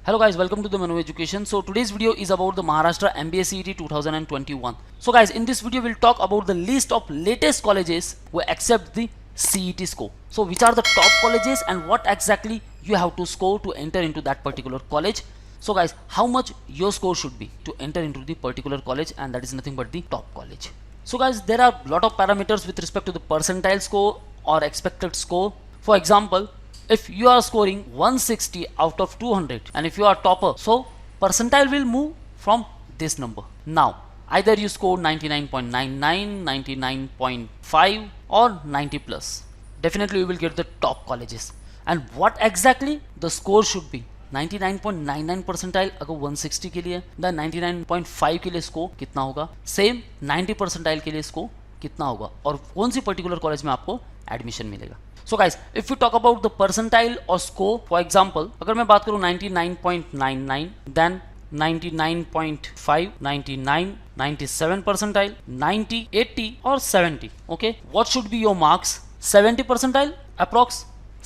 Hello guys, welcome to the Manu Education. So today's video is about the Maharashtra MBA CET 2021. So guys, in this video we'll talk about the list of latest colleges who accept the CET score. So which are the top colleges and what exactly you have to score to enter into that particular college. So guys, how much your score should be to enter into the particular college, and that is nothing but the top college. So guys, there are a lot of parameters with respect to the percentile score or expected score. For example, if you are scoring 160 out of 200 and if you are topper, so percentile will move from this number. Now either you score 99.99, 99.5 or 90 plus, definitely you will get the top colleges. And what exactly the score should be, 99.99 percentile अगर 160 के लिए, then 99.5 के लिए score कितना होगा, same 90 percentile के लिए score कितना होगा, और कौन सी पर्टिकुलर कॉलेज में आपको एडमिशन मिलेगा. So guys, if you talk about the percentile और स्कोर, फॉर एग्जांपल अगर मैं बात करूं 99.99, देन 99.5, 99, 97 परसेंटाइल, 90, 80 और 70. Okay, what should be your marks? 70 percentile approx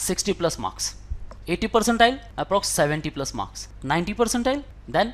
60 plus marks, 80 percentile approx 70 plus marks, 90 percentile then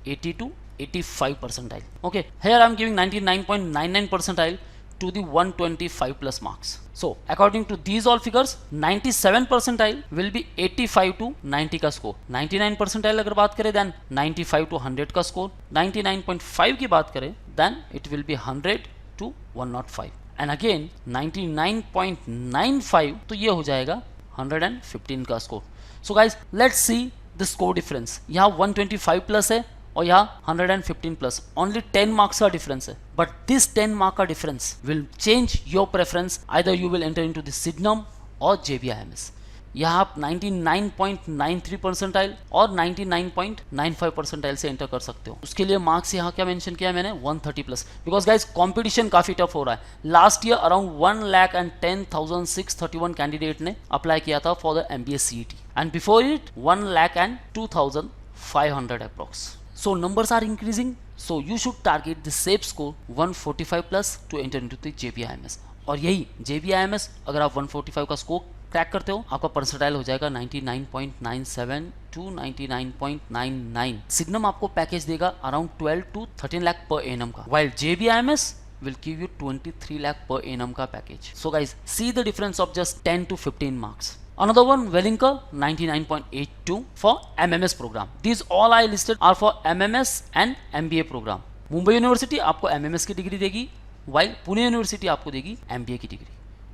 80 to 85 percentile. Okay, here I am giving 99.99 percentile to the 125 plus marks. So according to these all figures, 97 percentile will be 85 to 90 का score, 99 percentile अगर बात करें then 95 to 100 का score, 99.5 की बात करें then it will be 100 to 105, and again 99.95 तो ये हो जाएगा 115 का score. So guys, let's see the score difference. यहाँ 125 प्लस है और यहाँ 115 प्लस, ओनली 10 मार्क्स का डिफरेंस है, बट दिस 10 मार्क का difference will change your preference. Either you will enter into the signum और JBIMS. यहाँ आप 99.93 परसेंटाइल और 99.95 परसेंटाइल से एंटर कर सकते हो. उसके लिए मार्क्स यहाँ क्या मेंशन किया है मैंने, 130 प्लस, बिकॉज गाइज कंपटीशन काफी टफ हो रहा है. लास्ट ईयर अराउंड 1,10,631 कैंडिडेट ने अप्लाई किया था for the MBA CET, and before it 1,02,500 approx. So numbers are increasing, so you should target the SAPE score 145 plus to enter into the JBIMS. और यही JBIMS अगर आप 145 का score crack करते हो, आपका परसेंटाइल हो जाएगा 99.97 to 99.99. सिग्नम आपको पैकेज देगा around 12 to 13 lakh per annum का, while JBIMS will give you 23 lakh per annum का package. So guys, see the difference of just 10 to 15 marks. Another one, Wellinger 99.82 for MMS program. These all I listed are for MMS and MBA program. Mumbai university आपको MMS की डिग्री देगी, while Pune university आपको देगी MBA की डिग्री.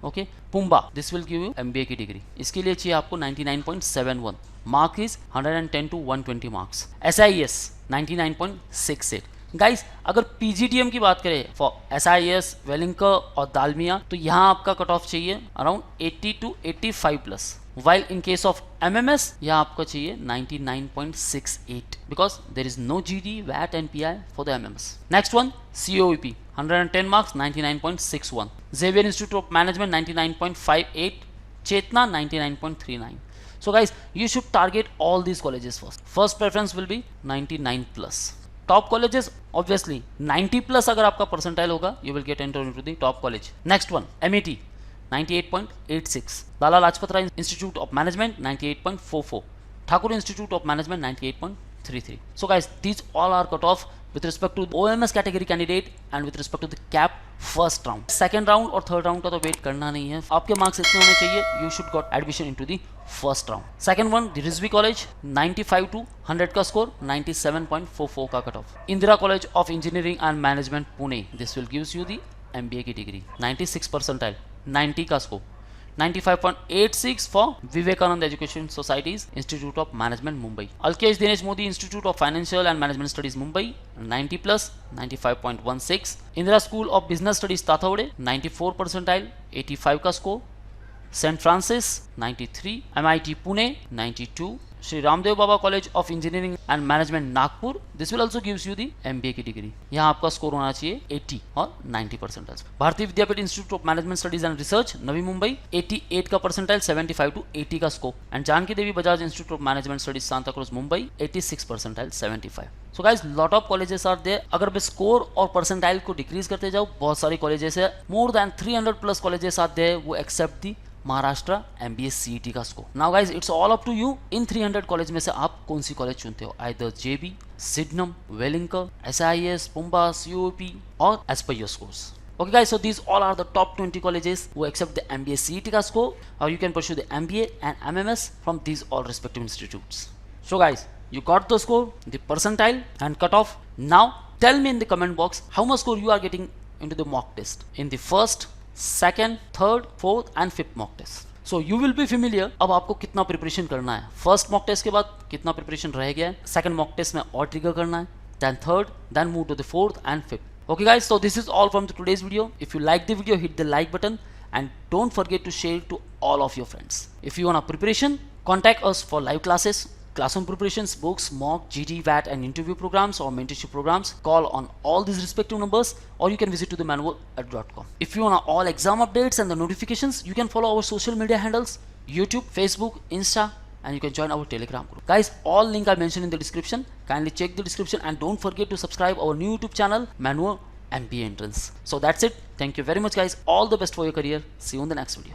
Okay, PUMBA this will give you MBA की डिग्री. इसके लिए चाहिए आपको 99.71, mark is 110 to 120 marks. SIS 99.68. Guys, अगर PGDM की बात करें फॉर SIS, वेलिंकर और दालमिया, तो यहाँ आपका कट ऑफ चाहिए around 80 to 85 plus, while in case of MMS यहाँ आपको चाहिए 99.68 because there is no GD, VAT and PI for the MMS. Next one, COEP 110 marks, 99.61. Xavier Institute of Management 99.58, Chetna 99.39. So guys, you should target all these colleges first. First preference will be 99 plus. Top colleges obviously 90 plus अगर आपका percentile होगा, you will get enter into the top college. Next one, MET 98.86, Lala Lajpat Rai institute of management 98.44, Thakur institute of management 98.33. So guys, these all are cut off with respect to OMS category candidate and with respect to the CAP first round. Second round और third round का तो wait करना नहीं है, आपके marks इतने होने चाहिए, you should got admission into the first round. Second one, the Rizvi College 95 to 100 का स्कोर, 97.44 का cut off. Indira college of engineering and management Pune, this will gives you the MBA की डिग्री, 96 परसेंटाइल, 90 का score. 95.86 for Vivekananda Education Societies Institute of Management Mumbai. Alkesh Dinesh Modi Institute of Financial and Management Studies Mumbai 90 plus, 95.16. Indira School of Business Studies Tathawade 94 percentile, 85 का score. St. Francis 93, MIT Pune 92, Shri Ramdev Baba College of Engineering and Management Nagpur, this will also gives you the MBA की degree. यहाँ आपका score होना चाहिए 80 और 90 percentile. Bharati Vidyapeeth institute of management studies and research Navi Mumbai 88 का percentile, 75 to 80 का score. And Janki Devi Bajaj institute of management studies Santa Cruz Mumbai 86 percentile, 75. So guys, lot of colleges are there. अगर मैं स्कोर और परसेंटाइल को डिक्रीज करते जाऊँ, बहुत सारी कॉलेजेस है, more than 300 plus colleges are there वो accept the Maharashtra MBA CET का स्कोर। Now guys it's all up to you, इन 300 कॉलेज में से आप कौन सी कॉलेज चुनते हो, either JB, Sydenham, Welingkar, SIS, PUMBAs, UOP और as per your scores. Okay guys, so these all are the top 20 colleges who accept the MBA CET का score, or you can pursue the MBA and MMS from these all respective institutes. So guys, you got the score, the percentile and cutoff. Now tell me in the comment box how much score you are getting into the mock test in the first, second, third, fourth and fifth mock test. So you will be familiar अब आपको कितना preparation करना है। First mock test के बाद कितना preparation रह गया है, सेकंड मॉक टेस्ट में और ट्रिगर करना है, then third, then move to the fourth and fifth. Okay guys, so this is all from today's video. If you like the video, hit the like button and don't forget to share it to all of your friends. If you want a preparation, contact us for live classes, classroom preparations, books, mock, GT, VAT and interview programs or mentorship programs. Call on all these respective numbers or you can visit to the manual@.com. If you want all exam updates and the notifications, you can follow our social media handles, YouTube, Facebook, Insta, and you can join our Telegram group. Guys, all link are mentioned in the description. Kindly check the description and don't forget to subscribe our new YouTube channel, Manual MBA Entrance. So that's it. Thank you very much guys. All the best for your career. See you in the next video.